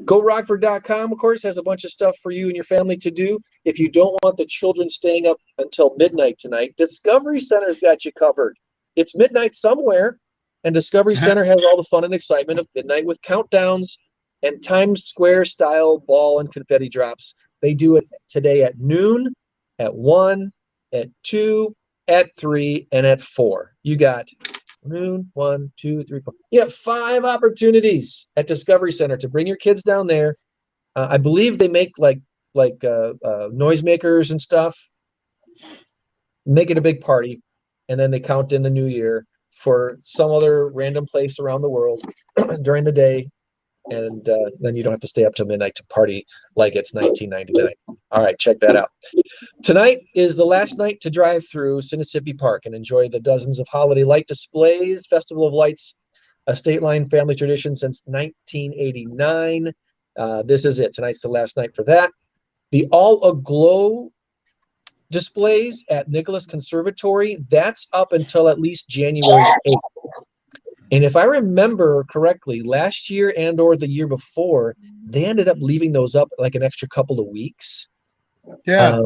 GoRockford.com, of course, has a bunch of stuff for you and your family to do. If you don't want the children staying up until midnight tonight, Discovery Center's got you covered. It's midnight somewhere, and Discovery Center has all the fun and excitement of midnight with countdowns and Times Square style ball and confetti drops. They do it today at noon, at 1, at 2, at 3, and at 4. You got noon, 1, 2, 3, 4. You have 5 opportunities at Discovery Center to bring your kids down there. I believe they make like noisemakers and stuff. Make it a big party, and then they count in the new year for some other random place around the world during the day. And then you don't have to stay up till midnight to party like it's 1999. All right, check that out. Tonight is the last night to drive through Sinisippi Park and enjoy the dozens of holiday light displays. Festival of Lights, a Stateline family tradition since 1989. This is it. Tonight's the last night for that. The All Aglow displays at Nicholas Conservatory, that's up until at least January 8th. And if I remember correctly, last year and or the year before, they ended up leaving those up like an extra couple of weeks. Yeah.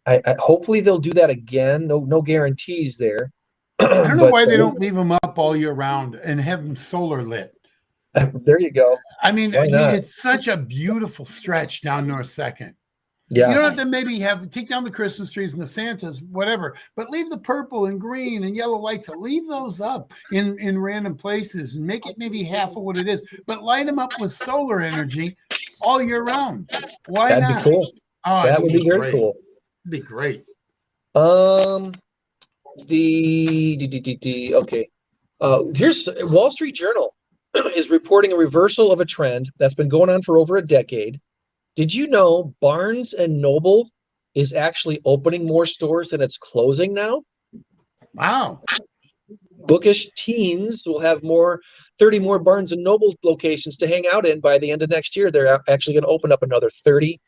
I hopefully they'll do that again. No guarantees there. I don't know why they don't leave them up all year round and have them solar lit. There you go. I mean, Why not? it's such a beautiful stretch down North 2nd. Yeah. You don't have to maybe take down the Christmas trees and the Santas, whatever, but leave the purple and green and yellow lights. Leave those up in random places and make it maybe half of what it is, but light them up with solar energy all year round. Why That'd not? be cool. Oh, That would be very cool. It'd be great. Okay. Here's Wall Street Journal is reporting a reversal of a trend that's been going on for over a decade. Did you know Barnes and Noble is actually opening more stores than it's closing now? Wow. Bookish teens will have 30 more Barnes and Noble locations to hang out in by the end of next year. They're actually going to open up another 30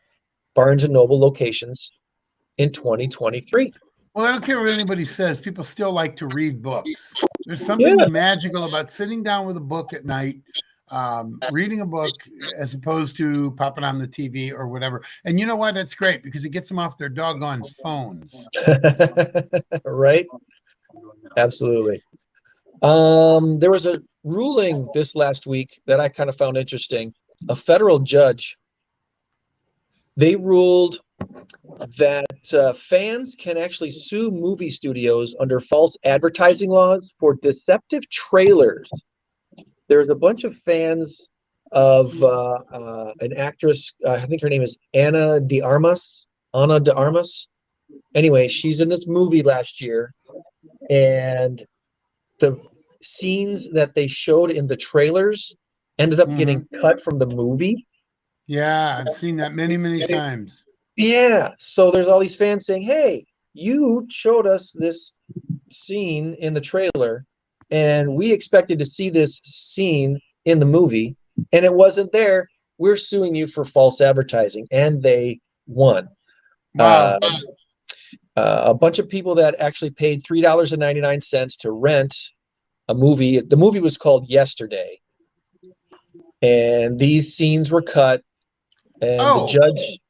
Barnes and Noble locations in 2023. Well, I don't care what anybody says. People still like to read books. There's something magical about sitting down with a book at night, reading a book as opposed to popping on the TV or whatever. And you know what? That's great because it gets them off their doggone phones. Right? Absolutely. There was a ruling this last week that I kind of found interesting. A federal judge, they ruled that fans can actually sue movie studios under false advertising laws for deceptive trailers there was a bunch of fans of an actress. I think her name is Ana de Armas. Ana de Armas. Anyway, she's in this movie last year, and the scenes that they showed in the trailers ended up getting cut from the movie. Yeah, I've seen that many, many times. Yeah, so there's all these fans saying, "Hey, you showed us this scene in the trailer, and we expected to see this scene in the movie, and it wasn't there. We're suing you for false advertising," and they won. Wow. A bunch of people that actually paid $3.99 to rent a movie. The movie was called Yesterday, and these scenes were cut. And the judge.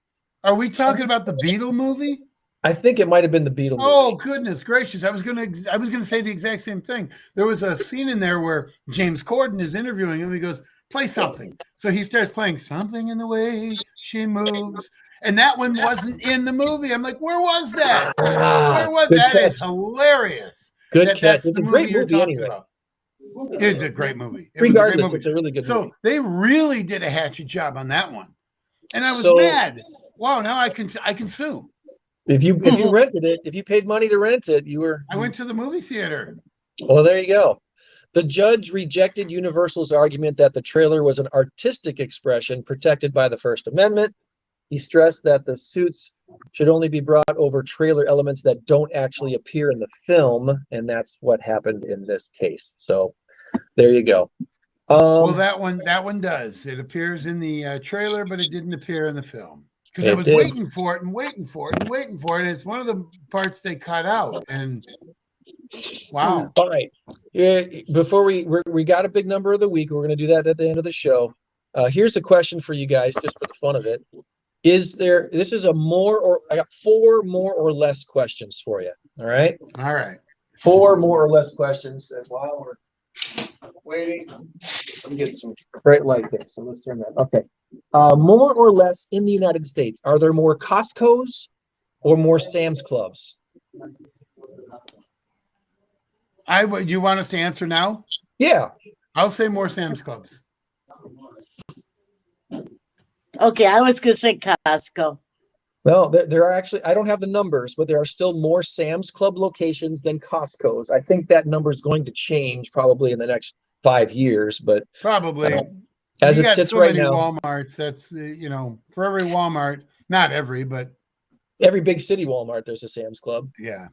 Are we talking about the Beetle movie? I think it might have been the Beetle movie. Oh, goodness gracious. I was gonna say the exact same thing. There was a scene in there where James Corden is interviewing him. He goes, "Play something." So he starts playing "Something in the Way She Moves," and that one wasn't in the movie. I'm like, where was that? Where was that? Catch. Is hilarious. Good catch. That's It's the a great you're movie talking anyway. about. It's a great movie. Regardless, it's a really good movie. So they really did a hatchet job on that one, and I was So- mad. Wow, now I can sue. If you rented it, if you paid money to rent it, you were. I went to the movie theater. Well, there you go. The judge rejected Universal's argument that the trailer was an artistic expression protected by the First Amendment. He stressed that the suits should only be brought over trailer elements that don't actually appear in the film, and that's what happened in this case. So, there you go. Well, that one does. It appears in the trailer, but it didn't appear in the film because I was waiting for it and waiting for it and waiting for it. And it's one of the parts they cut out. And wow! All right. Before we got a big number of the week, we're going to do that at the end of the show. Here's a question for you guys, just for the fun of it. This is I got 4 more or less questions for you. All right. All right. 4 more or less questions. And while we're waiting, let me get some bright light there. So let's turn that. Okay. More or less in the United States, are there more Costco's or more Sam's Clubs? You want us to answer now? Yeah. I'll say more Sam's Clubs. Okay, I was gonna say Costco. Well, there are actually, I don't have the numbers, but there are still more Sam's Club locations than Costco's. I think that number is going to change probably in the next 5 years, but Probably. as You it got sits so right many now, Walmarts. That's for every Walmart, not every, but every big city Walmart, there's a Sam's Club. yeah.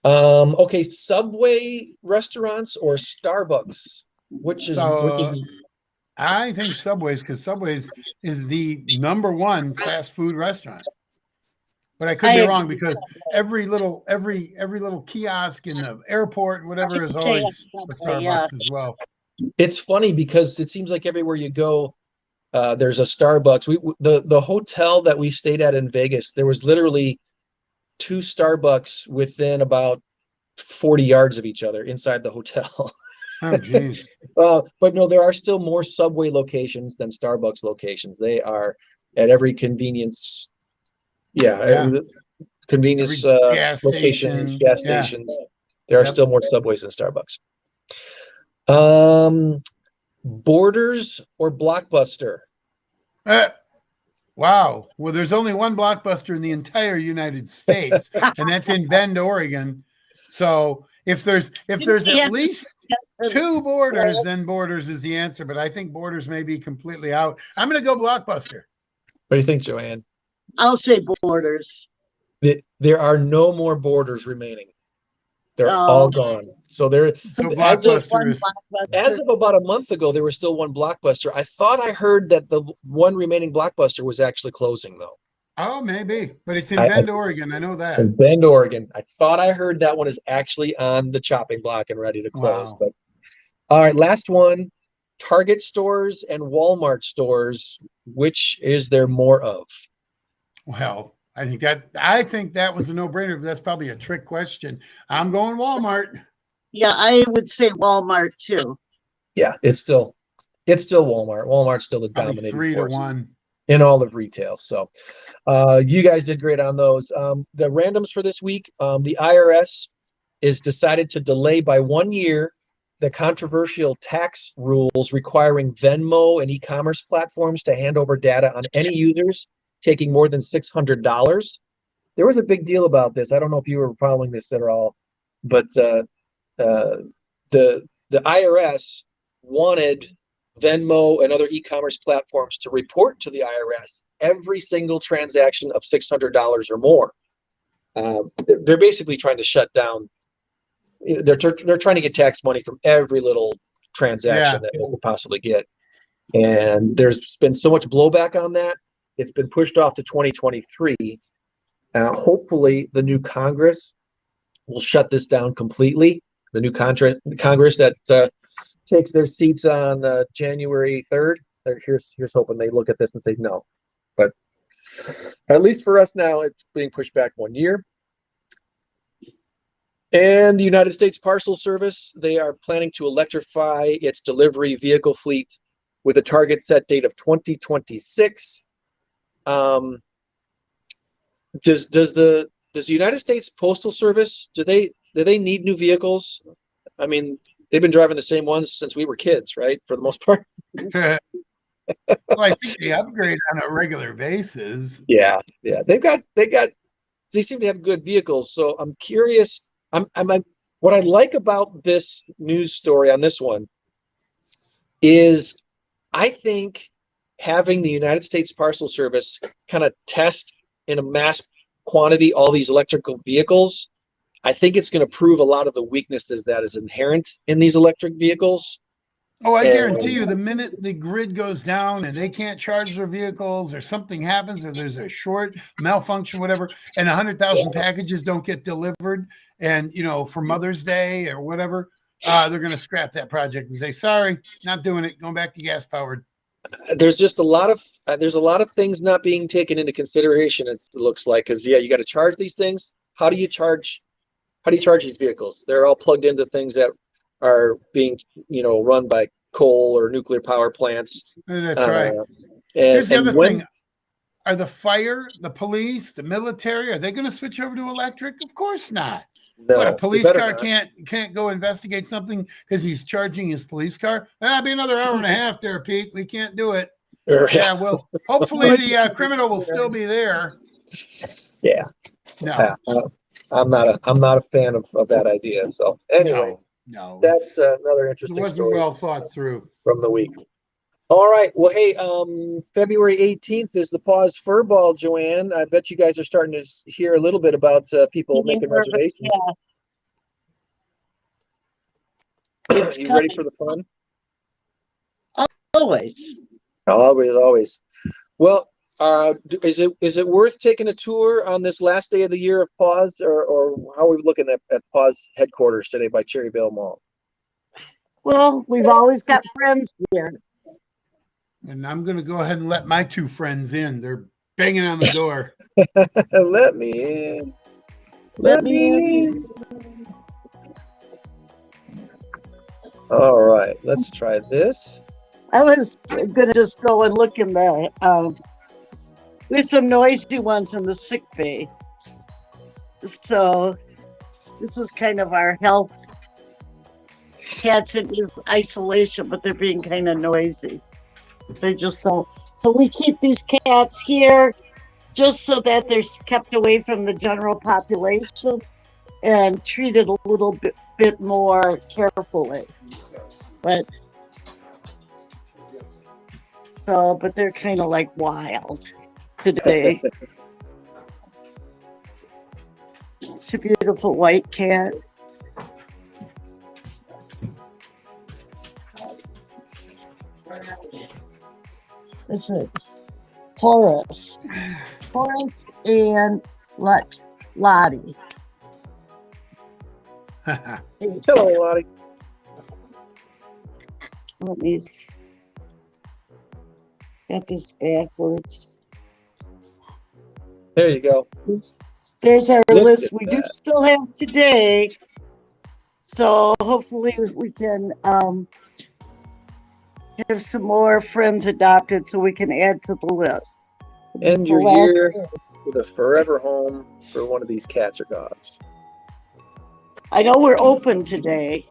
Okay, Subway restaurants or Starbucks? Which is I think Subway's, because Subway's is the #1 fast food restaurant. But I could be wrong, because every little kiosk in the airport, whatever, is always a Starbucks as well. It's funny because it seems like everywhere you go, there's a Starbucks. The hotel that we stayed at in Vegas, there was literally 2 Starbucks within about 40 yards of each other inside the hotel. Oh, geez. But no, there are still more Subway locations than Starbucks locations. They are at every convenience. Convenience gas locations, station. gas Yeah. stations. There are still more Subways than Starbucks. Borders or Blockbuster? Wow. Well, there's only one Blockbuster in the entire United States, and that's in Bend, Oregon. So if there's at least 2 Borders, then Borders is the answer. But I think Borders may be completely out. I'm going to go Blockbuster. What do you think, Joanne? I'll say Borders. There are no more Borders remaining. They're all gone. So as of about a month ago, there was still one Blockbuster. I thought I heard that the one remaining Blockbuster was actually closing, though. Oh, maybe. But it's in Bend, Oregon. I know that. In Bend, Oregon. I thought I heard that one is actually on the chopping block and ready to close. Wow. But all right, last one. Target stores and Walmart stores, which is there more of? Well, I think that one's a no-brainer, but that's probably a trick question. I'm going Walmart. Yeah, I would say Walmart too. Yeah, it's still Walmart. Walmart's still the Probably dominating 3-1. force in all of retail. So you guys did great on those. The randoms for this week, the IRS is decided to delay by 1 year the controversial tax rules requiring Venmo and e-commerce platforms to hand over data on any users taking more than $600. There was a big deal about this. I don't know if you were following this at all, but the IRS wanted Venmo and other e-commerce platforms to report to the IRS every single transaction of $600 or more. They're basically trying to shut down. They're trying to get tax money from every little transaction that they could possibly get. And there's been so much blowback on that. It's been pushed off to 2023. Hopefully, the new Congress will shut this down completely. The new Congress that takes their seats on January 3rd. Here's hoping they look at this and say no. But at least for us now, it's being pushed back 1 year. And the United States Parcel Service, they are planning to electrify its delivery vehicle fleet with a target set date of 2026. Does the United States Postal Service, do they need new vehicles? I mean, they've been driving the same ones since we were kids, right? For the most part. Well, I think they upgrade on a regular basis. Yeah. They seem to have good vehicles. So I'm curious. What I like about this news story on this one is I think having the United States Parcel Service kind of test in a mass quantity all these electrical vehicles, I think it's going to prove a lot of the weaknesses that is inherent in these electric vehicles. Oh, I guarantee you, the minute the grid goes down and they can't charge their vehicles, or something happens, or there's a short malfunction, whatever, and 100,000 packages don't get delivered, and for Mother's Day or whatever, they're going to scrap that project and say, "Sorry, not doing it. Going back to gas powered." There's just a lot of things not being taken into consideration. It looks like, because you got to charge these things. How do you charge these vehicles? They're all plugged into things that are being run by coal or nuclear power plants. That's right. Here's the other thing: are the fire, the police, the military, are they going to switch over to electric? Of course not. No, But a police car not. can't go investigate something because he's charging his police car. That'll be another hour and a half there, Pete. We can't do it. Yeah, well, hopefully the criminal will still be there. Yeah. No. I'm not a fan of that idea. So anyway, no, that's another interesting it wasn't story well thought through from the week. All right. Well, hey, February 18th is the PAWS Fur Ball, Joann. I bet you guys are starting to hear a little bit about people making reservations. Yeah. Are you ready for the fun? Always. Always. Well, is it worth taking a tour on this last day of the year of PAWS, or how are we looking at PAWS headquarters today by Cherryvale Mall? Well, we've always got friends here. And I'm going to go ahead and let my two friends in. They're banging on the door. Let me in. Let me in. All right, let's try this. I was gonna just go and look in the there's some noisy ones in the sick bay. So this is kind of our health. Cats in isolation, but they're being kind of noisy. So we keep these cats here just so that they're kept away from the general population and treated a little bit more carefully. But they're kind of like wild today. It's a beautiful white cat. This is Horace and Lottie. Hello, Lottie. Let me get this backwards. There you go. There's our Look list. at We do that. still have today, so hopefully we can have some more friends adopted so we can add to the list. End your year with a forever home for one of these cats or dogs. I know we're open today.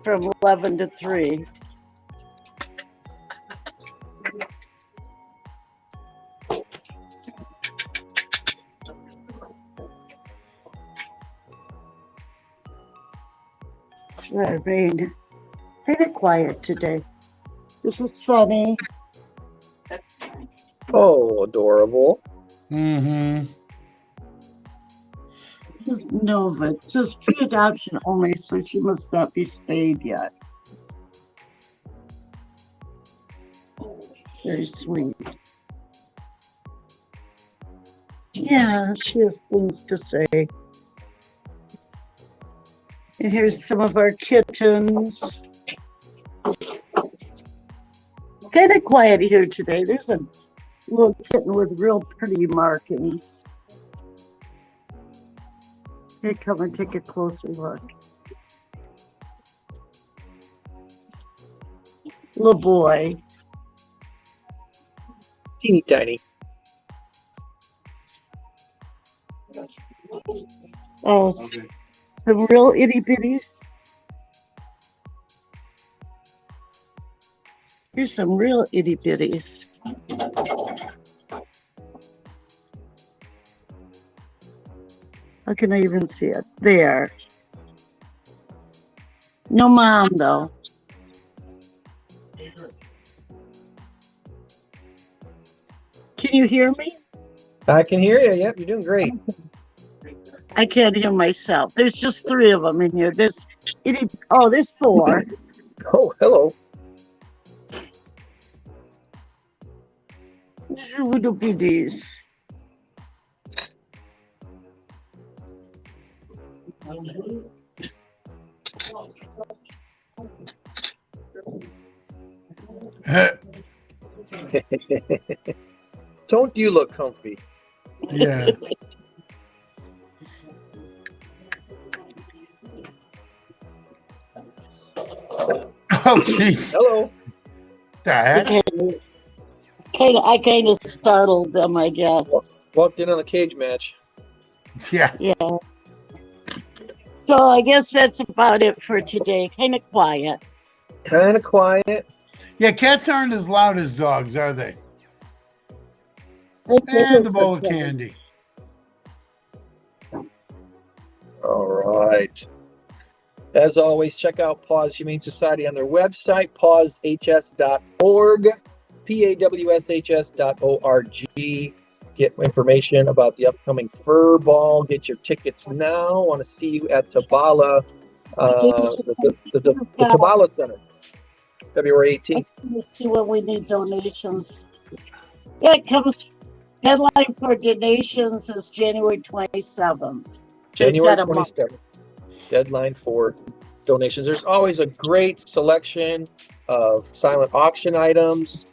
from 11 to 3. Rain. Kind of quiet today. This is sunny. Oh, adorable. Mm-hmm. This is Nova. It says pre-adoption only, so she must not be spayed yet. Very sweet. Yeah, she has things to say. And here's some of our kittens. Kind of quiet here today. There's a little kitten with real pretty markings. Hey, come and take a closer look. Little boy. Teeny tiny. Oh, some real itty bitties. Here's some real itty bitties. How can I even see it? There. No mom, though. Can you hear me? I can hear you. Yep, you're doing great. I can't hear myself. There's just 3 of them in here. There's 4. Oh, hello. Little bitties. Don't you look comfy? Yeah. Oh, jeez. Hello. The heck? I kind of startled them, I guess. Walked in on the cage match. Yeah. Yeah. So I guess that's about it for today. Kind of quiet. Kind of quiet. Yeah, cats aren't as loud as dogs, are they? They And the listen bowl of to me. candy. All right. As always, check out PAWS Humane Society on their website, pawshs.org, pawshs.org. Get information about the upcoming fur ball. Get your tickets now. Want to see you at Tabala, the Tabala Center, February 18th. Let's see what we need donations. Yeah, it comes. Deadline for donations is January 27th. January got a month. 27th. Deadline for donations. There's always a great selection of silent auction items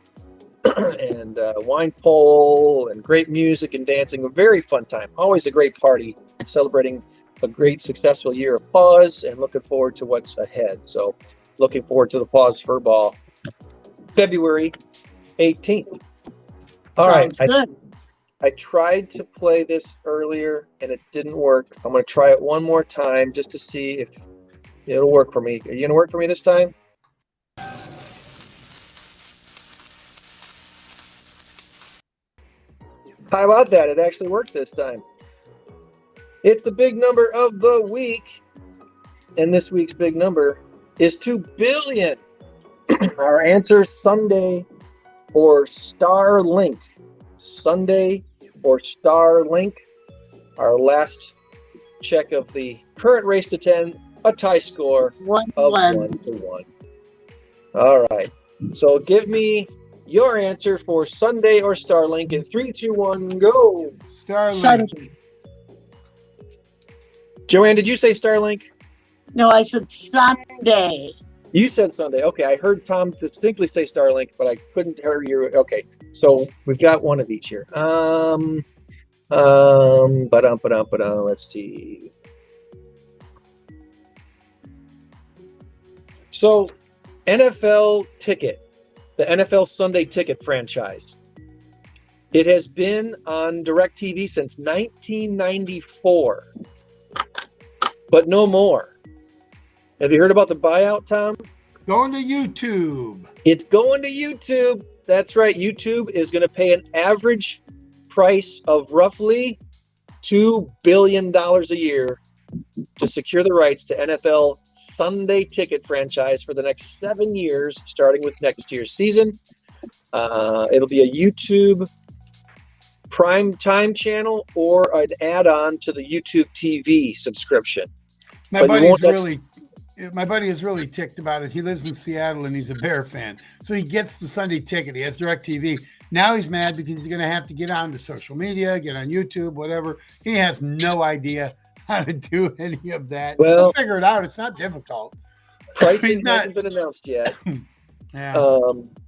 and wine pole and great music and dancing. A very fun time. Always a great party celebrating a great successful year of PAWS and looking forward to what's ahead. So looking forward to the PAWS Fur Ball February 18th. All right. Sounds good. I tried to play this earlier and it didn't work. I'm going to try it one more time just to see if it'll work for me. Are you going to work for me this time? How about that? It actually worked this time. It's the big number of the week. And this week's big number is 2 billion. Our answer, Sunday or Starlink. Sunday or Starlink. Our last check of the current race to 10, a tie score of 1-1. All right. So give me your answer for Sunday or Starlink in 3, 2, 1, go. Starlink. Joann, did you say Starlink? No, I said Sunday. You said Sunday. Okay, I heard Tom distinctly say Starlink, but I couldn't hear you. Okay, so we've got one of each here. Let's see. So, NFL Ticket, the NFL Sunday Ticket franchise. It has been on DirecTV since 1994, but no more. Have you heard about the buyout, Tom? Going to YouTube. It's going to YouTube. That's right. YouTube is going to pay an average price of roughly $2 billion a year to secure the rights to NFL Sunday Ticket franchise for the next 7 years, starting with next year's season. It'll be a YouTube prime time channel or an add-on to the YouTube TV subscription. My buddy is really ticked about it. He lives in Seattle and he's a Bear fan. So he gets the Sunday Ticket. He has DirecTV. Now he's mad because he's going to have to get onto social media, get on YouTube, whatever. He has no idea how to do any of that. Well, He'll figure it out. It's not difficult. Pricing hasn't been announced yet. Yeah.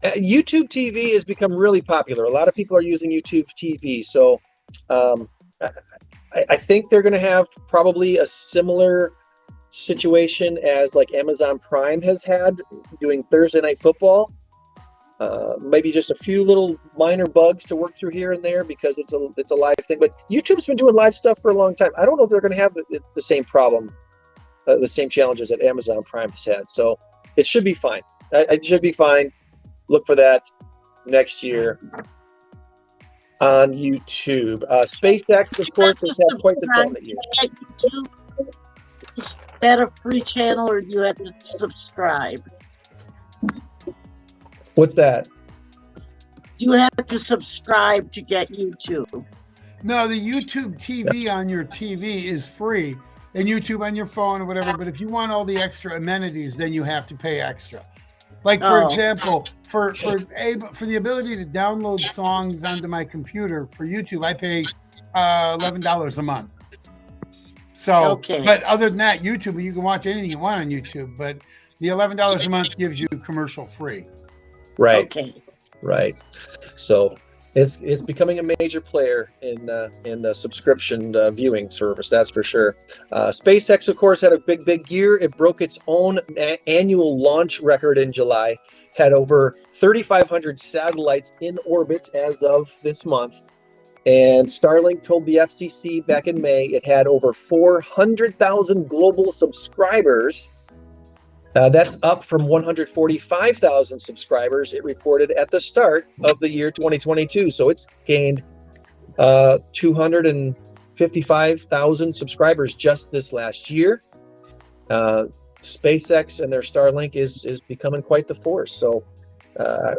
YouTube TV has become really popular. A lot of people are using YouTube TV. So I think they're going to have probably a similar situation as like Amazon Prime has had doing Thursday Night Football. Maybe just a few little minor bugs to work through here and there because it's a live thing. But YouTube's been doing live stuff for a long time. I don't know if they're going to have the same problem, the same challenges that Amazon Prime has had. So it should be fine. It should be fine. Look for that next year on YouTube. SpaceX, of course, has had quite the time that year. Is that a free channel or do you have to subscribe? What's that? Do you have to subscribe to get YouTube? No, the YouTube TV on your TV is free and YouTube on your phone or whatever. But if you want all the extra amenities, then you have to pay extra. Like, for example, for the ability to download songs onto my computer for YouTube, I pay $11 a month. So, but other than that, YouTube, you can watch anything you want on YouTube. But the $11 a month gives you commercial free. Right. Okay. Right. So it's becoming a major player in the subscription viewing service. That's for sure. SpaceX, of course, had a big year. It broke its own annual launch record in July. Had over 3,500 satellites in orbit as of this month. And Starlink told the FCC back in May it had over 400,000 global subscribers. That's up from 145,000 subscribers it reported at the start of the year 2022. So it's gained 255,000 subscribers just this last year. SpaceX and their Starlink is becoming quite the force. So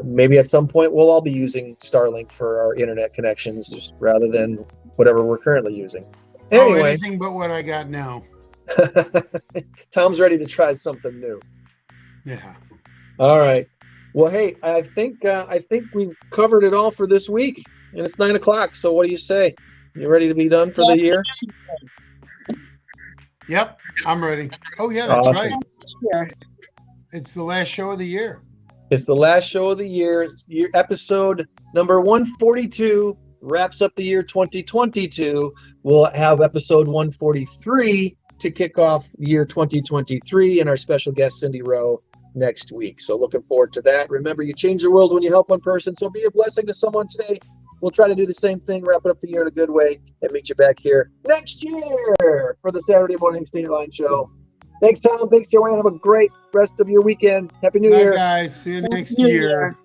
maybe at some point we'll all be using Starlink for our internet connections rather than whatever we're currently using. Anyway, anything but what I got now. Tom's ready to try something new. Yeah. All right. Well, hey, I think we've covered it all for this week, and it's 9 o'clock. So, what do you say? You ready to be done for the year? Yep, I'm ready. Oh yeah, that's Awesome. right. It's the last show of the year. It's the last show of the year. Episode number 142 wraps up the year 2022. We'll have episode 143 to kick off year 2023 and our special guest Cindy Rowe next week. So looking forward to that. Remember, you change the world when you help one person. So be a blessing to someone today. We'll try to do the same thing, wrap it up the year in a good way, and meet you back here next year for the Saturday Morning Stateline Show. Thanks, Tom. Thanks, Joann. Have a great rest of your weekend. Happy New Year. Bye, guys. See you next year.